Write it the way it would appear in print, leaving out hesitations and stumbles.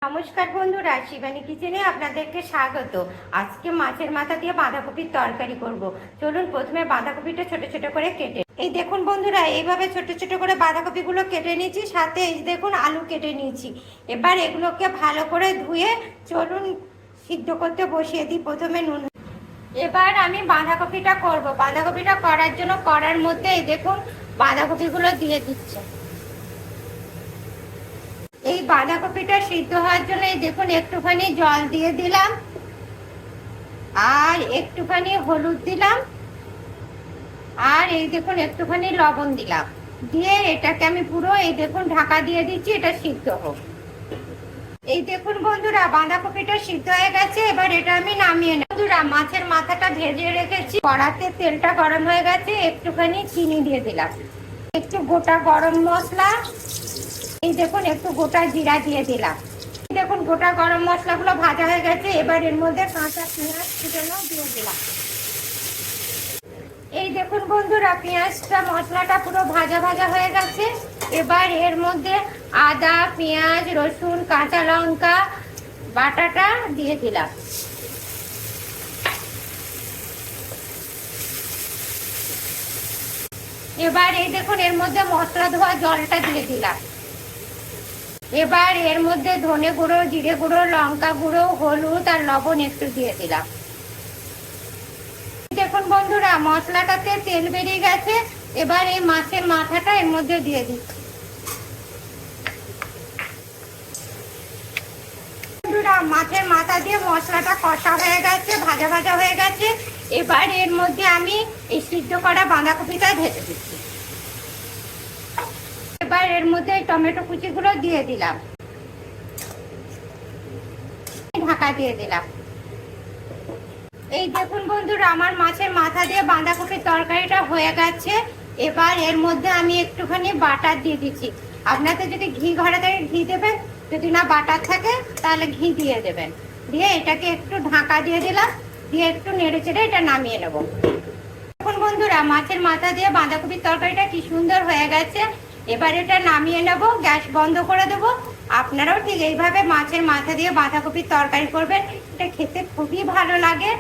নমস্কার বন্ধুরা, শিবানী কিচেনে আপনাদেরকে স্বাগত। আজকে মাছের মাথা দিয়ে বাঁধাকপির তরকারি করব। চলুন প্রথমে বাঁধাকপিটা ছোট ছোট করে কেটে, এই দেখুন বন্ধুরা, এইভাবে ছোট ছোট করে বাঁধাকপিগুলো কেটে নিয়েছি, সাথে এই দেখুন আলু কেটে নিয়েছি। এবার এগুলোকে ভালো করে ধুয়ে চলুন সিদ্ধ করতে বসিয়ে দিই। প্রথমে নুন, এবার আমি বাঁধাকপিটা করব। বাঁধাকপিটা করার জন্য কড়ার মধ্যে এই দেখুন বাঁধাকপিগুলো দিয়ে দিচ্ছে। এই বাঁধাকপিটা সিদ্ধ হওয়ার জন্য এই দেখুন একটুখানি জল দিয়ে দিলাম, আর একটুখানি হলুদ দিলাম, আর এই দেখুন একটুখানি লবণ দিলাম। দিয়ে এটাকে আমি পুরো এই দেখুন ঢাকা দিয়ে দিচ্ছি, এটা সিদ্ধ হোক। এই দেখুন বন্ধুরা, বাঁধাকপিটা সিদ্ধ হয়ে গেছে। এবার এটা আমি নামিয়ে নেব। বন্ধুরা, মাছের মাথাটা ভেজে রেখেছি, কড়াতে তেলটা গরম হয়ে গেছে, একটুখানি চিনি দিয়ে দিলাম, একটু গোটা গরম মশলা, এই দেখুন একটু গোটা জিরা দিয়ে দিলাম। দেখুন গোটা গরম মশলাগুলো ভাজা হয়ে গেছে। এবার এর মধ্যে কাঁচা পেঁয়াজ কুচানো দিয়ে দিলাম। এই দেখুন বন্ধুরা, পেঁয়াজটা মশলাটা পুরো ভাজা ভাজা হয়ে গেছে। এবার এর মধ্যে আদা, পেঁয়াজ, রসুন, কাঁচা লঙ্কা বাটাটা দিয়ে দিলাম। এবার এই দেখুন এর মধ্যে মশলা ধোয়া জলটা দিয়ে দিলাম। এবার এর মধ্যে ধনে গুঁড়ো, জিরে গুঁড়ো, লঙ্কা গুঁড়ো, হলুদ আর লবণ একটু দিয়ে দিলাম। দেখুন বন্ধুরা, মশলাটাতে তেল বেরিয়ে গেছে। এবার এই মাছের মাথাটা এর মধ্যে দিয়ে দিচ্ছি। বন্ধুরা, মাছের মাথা দিয়ে মশলাটা কষা হয়ে গেছে, ভাজা ভাজা হয়ে গেছে। এবার এর মধ্যে আমি এই সিদ্ধ করা বাঁধাকপিটা ঢেলে দিচ্ছি। এবার এর মধ্যে টমেটো কুচিগুলো দিয়ে দিলাম, ঢাকা দিয়ে দিলাম। এই দেখুন বন্ধুরা, আমার মাছের মাথা দিয়ে বাঁধাকপির তরকারিটা হয়ে গেছে। এবার এর মধ্যে আমি একটুখানি বাটার দিয়ে দিচ্ছি। আপনাদের যদি ঘি ঘরে থাকে ঘি দেবেন, যদি না বাটার থাকে তাহলে ঘি দিয়ে দেবেন। দিয়ে এটাকে একটু ঢাকা দিয়ে দিলাম, দিয়ে একটু নেড়ে চেড়ে এটা নামিয়ে নেব। এখন বন্ধুরা, মাছের মাথা দিয়ে বাঁধাকপির তরকারিটা কি সুন্দর হয়ে গেছে। এবার এটা নামিয়ে নেব, গ্যাস বন্ধ করে দেব। আপনারাও ঠিক এইভাবে মাছের মাথা দিয়ে বাঁধাকপির তরকারি করবেন, এটা খেতে খুবই ভালো লাগে।